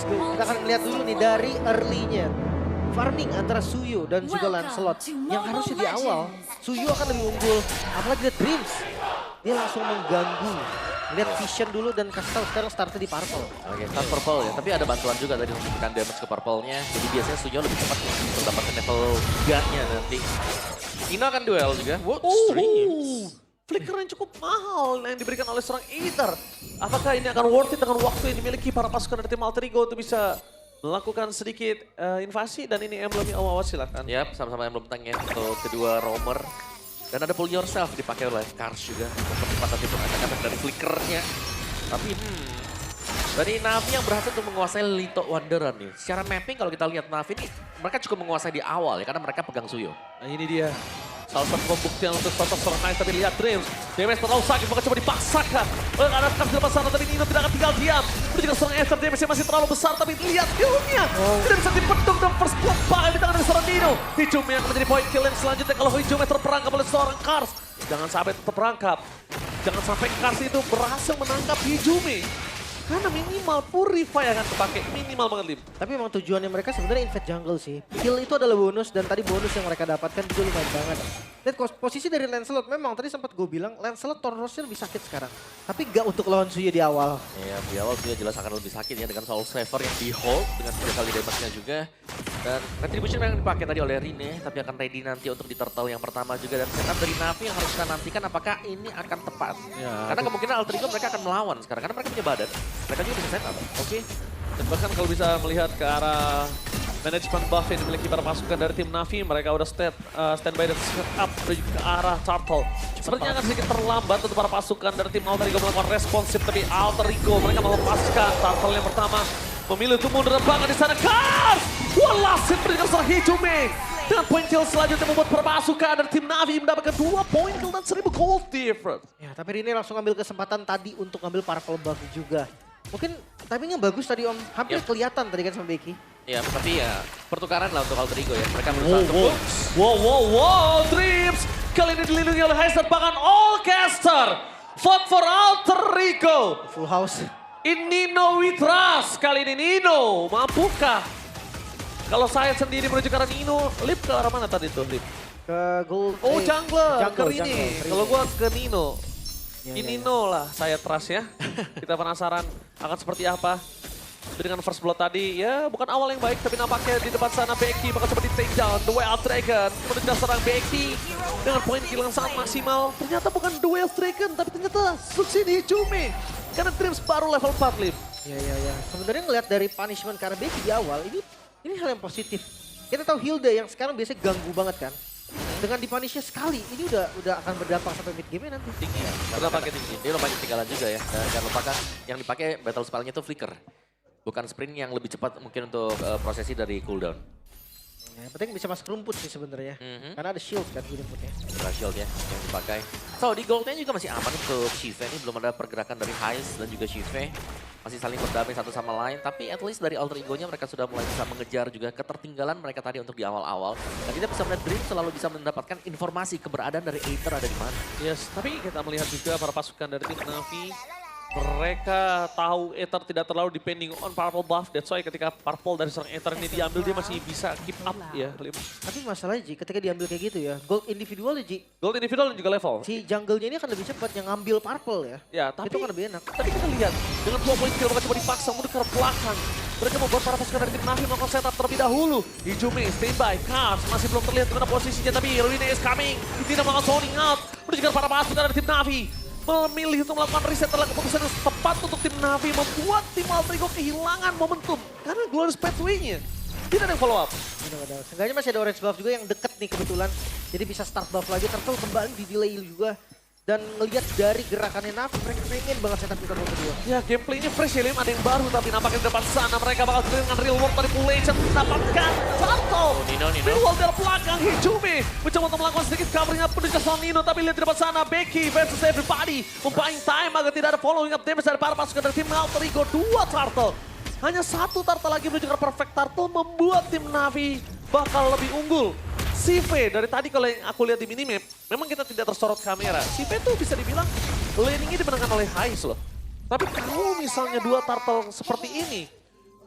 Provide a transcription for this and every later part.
Kita akan melihat dulu nih dari early-nya. Farming antara Suyo dan juga Lancelot. Yang harusnya di awal, Suyo akan lebih unggul. Apalagi lihat Dreams. Dia langsung mengganggu. Lihat Vision dulu dan kasih tahu sekarang startnya di Purple. Oke, start Purple ya. Tapi ada bantuan juga tadi untuk memberikan damage ke Purple-nya. Jadi biasanya Suyo lebih cepat untuk dapatkan level 3-nya nanti. Ino akan duel juga. What? Streams. Flicker yang cukup mahal yang diberikan oleh seorang Aether. Apakah ini akan worth it dengan waktu yang dimiliki para pasukan dari tim Alter Ego untuk bisa melakukan sedikit invasi dan ini emblemnya awas silakan. Yap, sama-sama emblem tank ya untuk kedua roamer. Dan ada pull yourself dipakai oleh Kars juga untuk percepatan tipe attack dari flickernya. Tapi dari Na'Vi yang berhasil untuk menguasai Lito Wanderer nih. Secara mapping kalau kita lihat Na'Vi ini mereka cukup menguasai di awal ya karena mereka pegang Suyo. Nah ini dia. Salah satu pembuktian untuk sosok seorang Nice, tapi lihat Dreams. Damage terlalu sakit, maka coba dipaksakan. Oleh ada Kars di depan sana, tapi Nino tidak akan tinggal diam. Itu juga seorang Aether, damage masih terlalu besar, tapi lihat killnya. Tidak bisa dipedung dan first blood bahkan di tangan dari seorang Nino. Hijumi yang akan menjadi point kill yang selanjutnya kalau Hijumi terperangkap oleh seorang Kars. Jangan sampai terperangkap. Jangan sampai Kars itu berhasil menangkap Hijumi. Karena minimal Purify akan kepake, minimal banget Lim. Tapi memang tujuannya mereka sebenarnya invade jungle sih. Kill itu adalah bonus dan tadi bonus yang mereka dapatkan juga lumayan banget. Lihat posisi dari Lancelot memang tadi sempat gue bilang Lancelot Torosnya lebih sakit sekarang. Tapi gak untuk lawan Suyo di awal. Iya, di awal Suyo jelas akan lebih sakit ya dengan Soul Saver yang di hold dengan 3 kali damage-nya juga. Dan Retribution yang dipakai tadi oleh Rine, tapi akan ready nanti untuk di turtle yang pertama juga. Dan setup dari Na'Vi yang harus kita nantikan apakah ini akan tepat. Ya, karena kemungkinan Alter Ego mereka akan melawan sekarang, karena mereka punya badan. Mereka juga bisa setup. Oke. Dan bahkan kalau bisa melihat ke arah manajemen buff yang dimiliki para pasukan dari tim Na'Vi, mereka udah standby dan set up menuju ke arah Turtle. Sepertinya akan sedikit terlambat untuk para pasukan dari tim Alter Ego melakukan responsif, tapi Alter Ego mereka melepaskan Turtle yang pertama. Memilih untuk mundur banget di sana. Kars! Walasin berikan seorang Hijumi. Dengan point kill selanjutnya membuat para pasukan dari tim Na'Vi mendapatkan 2 point kill dan 1000 gold difference. Ya, tapi Rine langsung ambil kesempatan tadi untuk ambil Purple buff juga. Mungkin timingnya bagus tadi Om. Hampir kelihatan tadi kan sama Becky. Iya, tapi ya pertukaran lah untuk Alter Ego ya. Mereka berusaha untuk Wow, Dreams. Kali ini dilindungi oleh Heister, bahkan Allcaster. Vote for Alter Ego. Full house. In Nino we trust. Kali ini Nino, mampukah? Kalau saya sendiri menuju ke arah Nino, Lip ke arah mana tadi tuh, Lip? Ke gold. Oh, jungler, ke jungle, Rini. Rini. Kalau gua ke Nino. Ya, Ini ya, ya. Nino lah, saya trust ya. Kita penasaran akan seperti apa. Tapi dengan first blood tadi, ya bukan awal yang baik, tapi nampaknya di depan sana Becky bakal coba di take down. The Wild Dragon menuju serang Becky dengan poin kill yang sangat maksimal. Ternyata bukan The Wild Dragon, tapi ternyata Suksini Hijumi. Karena Dreams baru level 4, Lim. Ya. Sebenarnya ngelihat dari punishment karena Becky di awal, ini hal yang positif. Kita tahu Hilda yang sekarang biasanya ganggu banget kan. Dengan dipunishnya sekali, ini udah akan berdampak sampai mid game nanti. tinggi ya. Udah pakai tinggi. Dia lumayan ketinggalan juga ya. Dan jangan lupakan yang dipakai battle spell-nya itu flicker. Bukan sprint yang lebih cepat mungkin untuk prosesi dari cooldown. Ya, yang penting bisa masuk rumput sih sebenarnya. Karena ada shield kan di rumputnya. Ada shield ya yang dipakai. So di goldnya juga masih aman untuk Shive. Ini belum ada pergerakan dari Heist dan juga Shive. Masih saling berdamai satu sama lain. Tapi at least dari Alter Ego-nya mereka sudah mulai bisa mengejar juga ketertinggalan mereka tadi untuk di awal-awal. Dan kita bisa melihat Dream selalu bisa mendapatkan informasi keberadaan dari Aether ada di mana. Yes, tapi kita melihat juga para pasukan dari tim Na'Vi. Mereka tahu Aether tidak terlalu depending on Purple buff. That's why ketika Purple dari seorang Aether ini diambil, dia masih bisa keep up ya. Lim. Tapi masalahnya Ji, ketika diambil kayak gitu ya, gold individual ya Ji, Gold individual dan juga level. si jungle-nya ini akan lebih cepat yang ngambil Purple ya. Ya, tapi Itu kan lebih enak. Tapi kita lihat, dengan 2 poin kill mereka coba dipaksa mundur ke belakang. Mereka membuat para pasukan dari tim Na'Vi melakukan setup terlebih dahulu. Hijumi, standby, Kars masih belum terlihat dimana posisinya, tapi Rune is coming. Tidak melakukan zoning out. Menunjukkan para pasukan dari tim Na'Vi memilih untuk melakukan reset adalah keputusan yang tepat untuk tim Na'Vi membuat tim Alter Ego kehilangan momentum. Karena Glorious Pathway-nya tidak ada yang follow up. Benar-benar. Seenggaknya masih ada orange buff juga yang deket nih kebetulan. Jadi bisa start buff lagi, Turtle kembali di delay juga. Dan ngelihat dari gerakannya Na'Vi, mereka pengen banget setup di turtle kedua. Ya, gameplaynya fresh ya, Lim. Ada yang baru, tapi nampaknya di depan sana mereka bakal clear dengan real world manipulation. Mendapatkan Turtle. Nino. Real world dari belakang, Hijumi mencoba untuk melakukan sedikit covering up menuju ke Nino. Tapi lihat di depan sana, Becky versus everybody. Membuying time agar tidak ada following up damage dari para pasukan dari tim Alter Ego. 2 Turtle. Hanya 1 Turtle lagi menuju ke perfect Turtle membuat tim Na'Vi bakal lebih unggul. Sive dari tadi kalau yang aku lihat di minimap, memang kita tidak tersorot kamera. Sive tuh bisa dibilang laningnya dimenangkan oleh Heist loh. Tapi kalau misalnya 2 turtle seperti ini,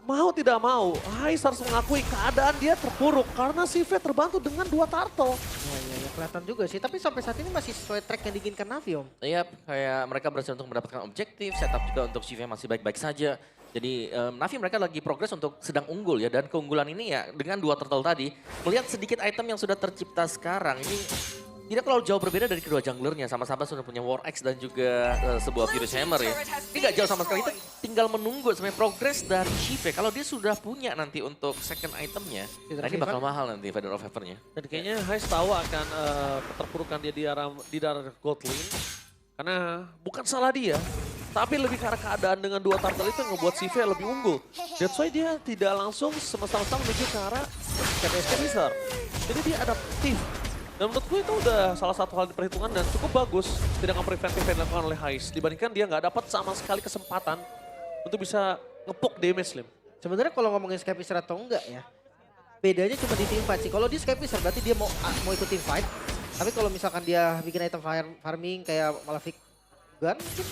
mau tidak mau, Hais harus mengakui keadaan dia terpuruk karena Sive terbantu dengan 2 turtle. Ya, kelihatan juga sih. Tapi sampai saat ini masih sesuai track yang diinginkan Navi, Om. Iya, kayak mereka berhasil untuk mendapatkan objektif, setup juga untuk Shiva masih baik-baik saja. Jadi Navi mereka lagi progres untuk sedang unggul ya, dan keunggulan ini ya dengan 2 turtle tadi, melihat sedikit item yang sudah tercipta sekarang, ini tidak terlalu jauh berbeda dari kedua junglernya, sama-sama sudah punya War Axe dan juga sebuah Furious Hammer ya. Ini gak jauh sama sekali, itu tinggal menunggu sampai progres dari Shiva. Kalau dia sudah punya nanti untuk second itemnya, nah ini bakal mahal nanti Feather of Heaven-nya. Dan kayaknya Hais tahu akan keterpurukan dia di daerah gold lane. Karena bukan salah dia, tapi lebih karena keadaan dengan 2 turtle itu yang membuat Sive lebih unggul. That's why dia tidak langsung semesta-mesta menuju ke arah Capital. Jadi dia adaptif. Dan menurut gue itu udah salah satu hal diperhitungkan dan cukup bagus. Tidak preventif yang dilakukan oleh Hais. Dibandingkan dia nggak dapat sama sekali kesempatan untuk bisa ngepok damage Lim. Sebenarnya kalau ngomongin Skypicer atau enggak ya, bedanya cuma di team fight sih. Kalau dia Skypicer berarti dia mau ikut team fight. Tapi kalau misalkan dia bikin item farming kayak Malefic Gun mungkin,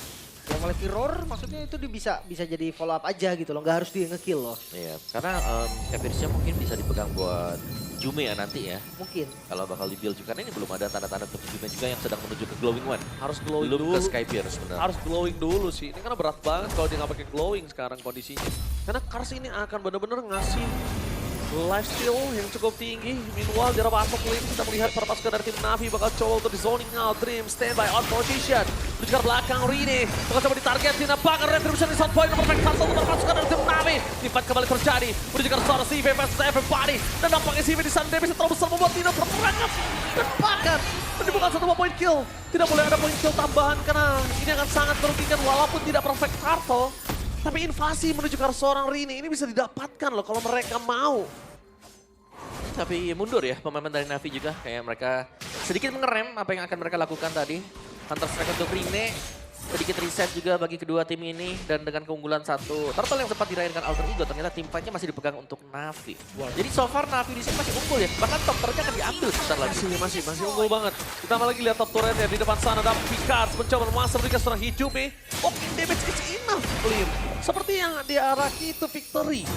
ya Malefic Roar maksudnya itu dia bisa jadi follow up aja gitu loh. Nggak harus dia nge-kill loh. Iya, karena Capital mungkin bisa dipegang buat Jume ya nanti ya. Mungkin. Kalau bakal di-build juga, karena ini belum ada tanda-tanda untuk Jume juga yang sedang menuju ke Glowing One. Harus glowing Belum dulu. ke Skypier sebenarnya. Harus glowing dulu sih. Ini karena berat banget kalau dia nggak pakai glowing sekarang kondisinya. Karena Kars ini akan benar-benar ngasih lifesteal yang cukup tinggi. Meanwhile, jarak masuk lane kita melihat para pasukan dari tim Navi bakal coba untuk di zoning out. Dream standby on position. Menuju ke belakang Rine. Bakal coba ditargetin. Apakah retribution di sound point nomor perfect satu untuk para pasukan dari tim Navi. Timpat kembali terjadi. Menuju ke suara CV versus everybody. Dan nampaknya CV di sana damage terlalu besar membuat Nino terperangkap. Dan bahkan menimbulkan 1 point kill. Tidak boleh ada point kill tambahan karena ini akan sangat merugikan walaupun tidak perfect turtle. Tapi invasi menuju ke arah seorang Rini ini bisa didapatkan loh kalau mereka mau. Tapi mundur ya pemain dari Navi juga, kayak mereka sedikit mengerem apa yang akan mereka lakukan tadi. Hunter Strike untuk Rine, sedikit reset juga bagi kedua tim ini. Dan dengan keunggulan 1 turtle yang sempat diraihkan Alter Ego, ternyata tim fight-nya masih dipegang untuk Navi. Jadi so far Navi di sini masih unggul ya, bahkan top turret-nya akan diambil sebentar lagi. Masih unggul banget. Kita lagi lihat top turret ya di depan sana. Dan Picard mencoba memasang mereka seorang Hijume. Poking damage is enough, Lim. Seperti yang diarahki itu victory.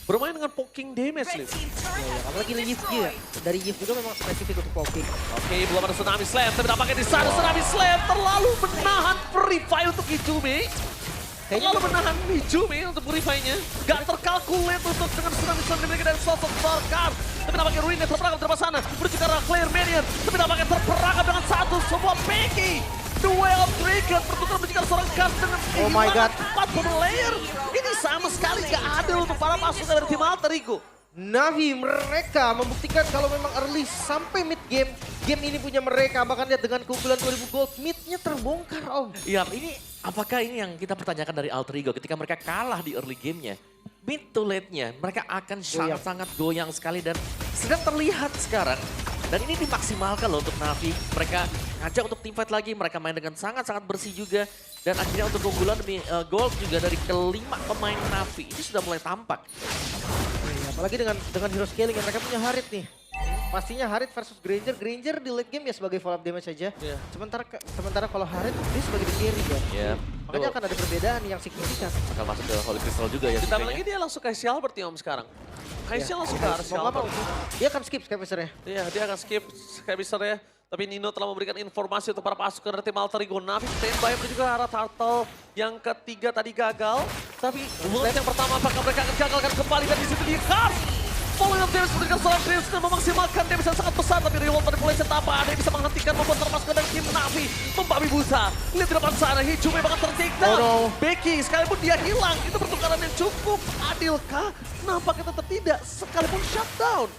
Bermain dengan poking damage, Lim. Ya, apalagi Yif juga. Dari Yif juga memang spesifik untuk poking. Oke, belum ada Tsunami Slam. Tapi tampaknya di sana Tsunami Slam terlalu menahan Purify untuk Hijume. Terlalu menahan Hijume untuk Purify-nya. Gak terkalkulate untuk dengan Tsunami Slam dimiliki dari sosok Sarkar. Tapi nampaknya Ruinnya terperangkap di depan sana. Menuju ke arah Claire Minion. Tapi nampaknya terperangkap dengan satu sebuah Peggy. Duel of Dragon bertukar menuju ke arah seorang Gas dengan Oh my God. 4 layer. Ini sama sekali gak adil untuk para pasukan dari tim Alter Ego. Navi mereka membuktikan kalau memang early sampai mid game, game ini punya mereka. Bahkan lihat dengan keunggulan 2000 gold, midnya terbongkar Om. Iya, ini apakah ini yang kita pertanyakan dari Alter Ego ketika mereka kalah di early game-nya? Mid to late-nya mereka akan sangat-sangat goyang sekali dan sedang terlihat sekarang. Dan ini dimaksimalkan loh untuk Navi. Mereka ngajak untuk team fight lagi, mereka main dengan sangat-sangat bersih juga. Dan akhirnya untuk keunggulan demi gold juga dari kelima pemain Navi. Ini sudah mulai tampak. Apalagi dengan hero scaling yang mereka punya Harit nih. Pastinya Harit versus Granger. Granger di late game ya sebagai follow up damage saja. Iya. Sementara kalau Harit dia sebagai the carry kan. Ya, Makanya akan ada perbedaan yang signifikan. akan masuk ke Holy Crystal juga ya. Ditambah Shiva-nya. lagi dia langsung ke Halberd ya Om sekarang. Kaisial langsung ke arah Mau nggak mau Halberd. sih. Dia akan skip Skypicer-nya. Iya, dia akan skip Skypicer ya. Tapi Nino telah memberikan informasi untuk para pasukan dari tim Alter Ego. Navi standby menuju ke arah turtle. Yang ketiga tadi gagal. Tapi bullet yang pertama apakah mereka akan gagalkan kembali dan di situ dia Kars. Following up damage memberikan seorang Dreams dan memaksimalkan damage yang sangat besar. Tapi reward dari Poleset apa ada yang bisa menghentikan membuat terpasukan dari tim Navi. Membabi buta. Lihat di depan sana, Hijume bakal ter-take down. Oh no. Becky sekalipun dia hilang. Itu pertukaran yang cukup adilkah? Nampaknya tetap tidak. Sekalipun shutdown.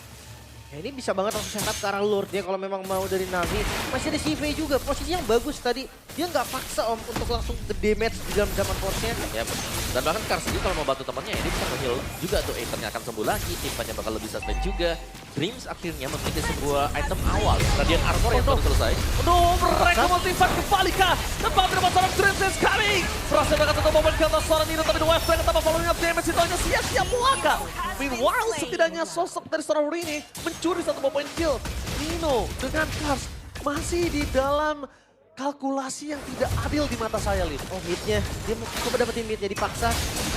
Ya ini bisa banget langsung setup ke arah Lord ya kalau memang mau dari Navi. Masih ada CV juga, posisi yang bagus tadi. Dia nggak paksa Om untuk langsung the damage di dalam zaman force-nya. Ya, dan bahkan Kars juga kalau mau bantu temannya, ini bisa nge-heal juga tuh. Aethernya akan sembuh lagi, timpannya bakal lebih suspend juga. Dreams akhirnya memiliki sebuah item awal, Radiant Armor yang baru selesai. Aduh, mereka motivat kembali kah? Tempat di depan seorang Dreams is coming. Berhasil mereka tutup momen ke atas seorang Nino, tapi The West Bank tambah following up damage itu hanya sia-sia belaka. Meanwhile, setidaknya sosok dari seorang Rini mencuri 1 point kill. Nino dengan Kars masih di dalam kalkulasi yang tidak adil di mata saya, Lin. Oh midnya, dia mau coba dapetin midnya dipaksa.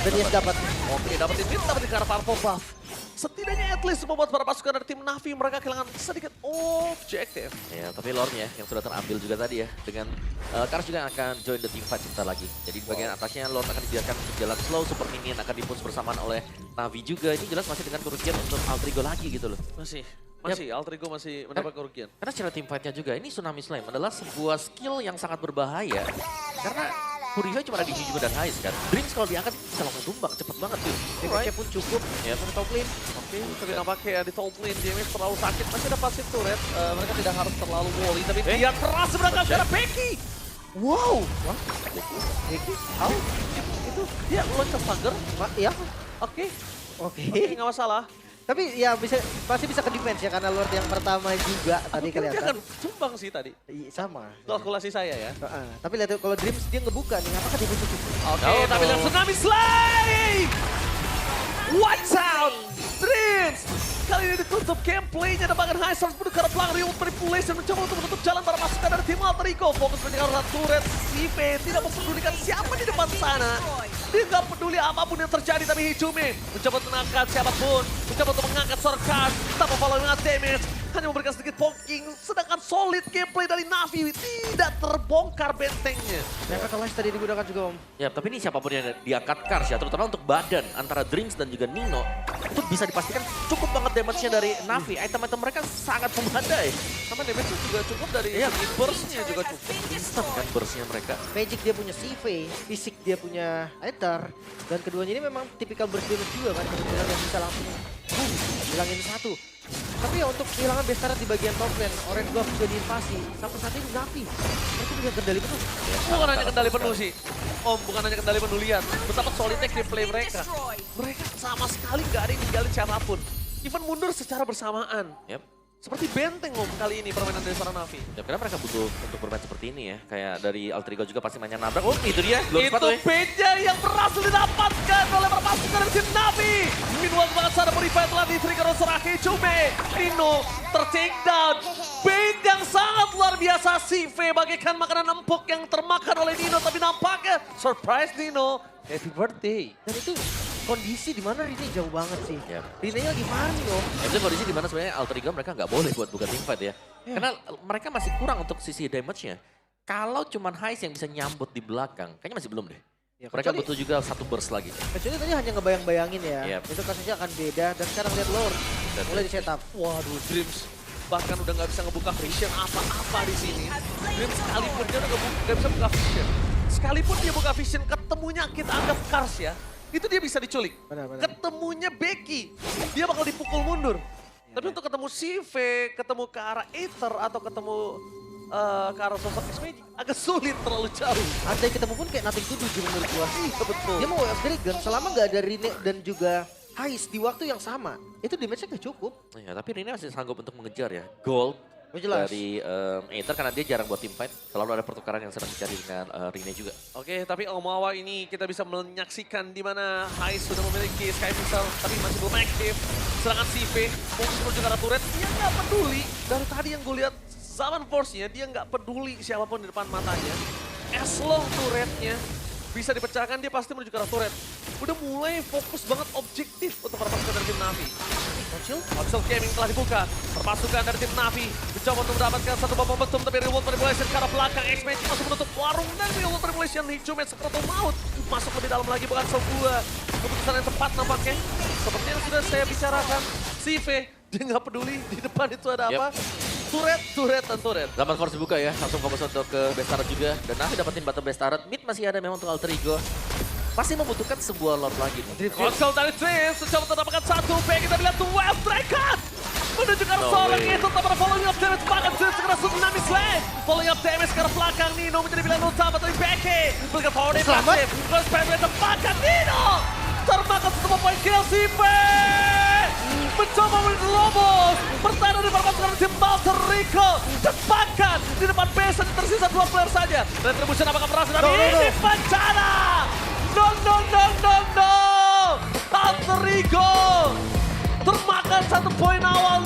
Dan Yes dapat. Oke, dapetin mid, dapetin Caravan buff. Setidaknya at least membuat para pasukan dari tim Na'Vi mereka kehilangan sedikit objektif. Ya, tapi lore-nya yang sudah terambil juga tadi ya. Dengan Kars juga akan join the team fight sebentar lagi. Jadi di bagian atasnya lore akan dibiarkan berjalan slow. Super minion akan dipush bersamaan oleh Na'Vi juga. Ini jelas masih dengan kerugian untuk Altrigo lagi gitu loh. Masih, Altrigo masih mendapat kerugian. Karena secara team fight-nya juga, ini Tsunami Slam adalah sebuah skill yang sangat berbahaya. Karena Kuriho cuma ada di Jujutsu dan Hais kan. Dreams kalau diangkat bisa langsung tumbang, cepet banget tuh. Damage-nya pun cukup. Ya, Untuk top lane. Oke, tapi nampaknya di top lane damage terlalu sakit. Masih ada passive turret, mereka tidak harus terlalu volley. Tapi dia keras berangkat karena Becky. Wow. Becky, how? Itu dia loncat pagar. Ya. Oke, Oke. nggak masalah. Tapi ya pasti bisa ke defense ya karena Lord yang pertama juga tadi Dia kelihatan. akan tumbang sih tadi. Sama. Kalkulasi saya ya. Tapi lihat kalau Dreams dia ngebuka nih, apakah dia bisa tutup? Oke, tapi langsung Tsunami Slay! Watch out! Dreams! Kali ini ditutup gameplaynya dan bahkan High Stars pun ke arah belakang Remote Manipulation mencoba untuk menutup jalan para pasukan dari tim Alterico. Fokus menjaga turret, Sive tidak mempedulikan siapa di depan sana. Dia nggak peduli apapun yang terjadi, tapi Hijume mencoba untuk mengangkat siapapun. Mencoba untuk mengangkat Sorkas tanpa following damage. Hanya memberikan sedikit poking, sedangkan solid gameplay dari Na'Vi tidak terbongkar bentengnya. Yang Catalyst tadi digunakan juga Om. Ya, tapi ini siapapun yang diangkat Kars ya, terutama untuk badan antara Dreams dan juga Nino, itu bisa dipastikan cukup banget damage-nya dari Na'Vi. Item-item mereka sangat memadai. Sama damage-nya juga cukup dari burst-nya juga cukup. Instant kan burst-nya mereka. Magic dia punya CV, fisik dia punya Aether. Dan keduanya ini memang tipikal burst damage juga kan. Kebetulan yang bisa langsung hilangin satu. Tapi ya untuk kehilangan Bestarat di bagian top lane, Orange Glove sudah diinvasi. Sampai saat ini Na'Vi, mereka punya kendali penuh. Bukan hanya kendali penuh sih. Om, bukan hanya kendali penuh, lihat betapa solidnya gameplay mereka. Mereka sama sekali nggak ada yang ninggalin siapapun. Even mundur secara bersamaan. Yap. Seperti benteng Om kali ini permainan dari seorang Na'Vi. Ya, karena mereka butuh untuk bermain seperti ini ya. Kayak dari Altrigo juga pasti mainnya nabrak. Oh, itu dia. Belum Itu sepatu ya. beja yang berhasil didapatkan oleh para pasukan dari tim Na'Vi. Meanwhile, banget sana Purify telah di-trigger oleh seorang Hijume. Nino ter-take down. Bait yang sangat luar biasa. Sive bagaikan makanan empuk yang termakan oleh Nino. Tapi nampaknya surprise Nino. Happy birthday. Dan itu kondisi di mana Rine jauh banget sih. Ya. Rine lagi farming loh. Itu kondisi di mana sebenarnya Altrigo mereka nggak boleh buat buka team fight ya. Karena mereka masih kurang untuk sisi damage-nya. Kalau cuman Hais yang bisa nyambut di belakang, kayaknya masih belum deh. Ya, Mereka kecuali- butuh juga satu burst lagi. Kecuali tadi hanya ngebayang-bayangin ya. Yep. Itu kasusnya akan beda. Dan sekarang lihat Lord. Mulai di setup. Waduh, Dreams bahkan udah nggak bisa ngebuka vision apa-apa di sini. Dreams sekalipun dia udah nggak bisa buka vision. Sekalipun dia buka vision, ketemunya kita anggap Kars ya. Itu dia bisa diculik. Benar-benar. Ketemunya Becky, dia bakal dipukul mundur. Tapi untuk ketemu Sive, ketemu ke arah Aether atau ketemu ke arah sosok X-Magic agak sulit, terlalu jauh. Andai ketemu pun kayak nothing to do juga menurut gua. Iya betul. Dia mau WF Dragon selama nggak ada Rine dan juga Hais di waktu yang sama. Itu damage-nya nggak cukup. Ya, tapi Rine masih sanggup untuk mengejar ya. Gold Oh, jelas. dari Aether karena dia jarang buat team fight. Selalu ada pertukaran yang sedang dicari dengan Rine juga. Oke, tapi Omawa ini kita bisa menyaksikan di mana Hais sudah memiliki Sky Missile, tapi masih belum aktif. Serangan Sive, fokus menuju ke arah turret, dia nggak peduli. Dari tadi yang gue lihat zaman force-nya, dia nggak peduli siapapun di depan matanya. As long turretnya bisa dipecahkan, dia pasti menuju ke arah turret. Udah mulai fokus banget objektif untuk para pasukan dari tim Na'Vi. Console Gaming telah dibuka. Perpasukan dari tim Na'Vi mencoba untuk mendapatkan satu babak betum, tapi Reward Manipulation ke arah belakang. X-Magic masuk menutup warung dan Reward Manipulation Hijume sekreto maut. Masuk lebih dalam lagi, bukan sebuah keputusan yang tepat nampaknya. Seperti yang sudah saya bicarakan, Sive, dia nggak peduli di depan itu ada apa. Turret, dan turret. Zaman Force dibuka ya, langsung fokus untuk ke Bestarat juga. Dan nanti dapetin bottom Bestarat. Mid masih ada memang untuk Alterigo. Masih membutuhkan sebuah Lord lagi nih. Konsol dari Dreams, mencoba untuk mendapatkan satu back, kita lihat tuh Wave Dragon menuju ke arah seorang itu, tanpa ada following up damage, bahkan Dreams segera Tsunami Slam. Following up damage ke arah belakang, Nino menjadi pilihan utama dari Becky. Berikan power defensif, terus pengen tempatkan Nino. Termakan satu poin kill Sive. Mencoba menerobos, bertahan dari perpasukan tim Alterico. Cepatkan di depan base, tersisa 2 player saja. Retribution apakah berhasil? Tapi ini bencana. No. Alterico termakan 1 poin awal.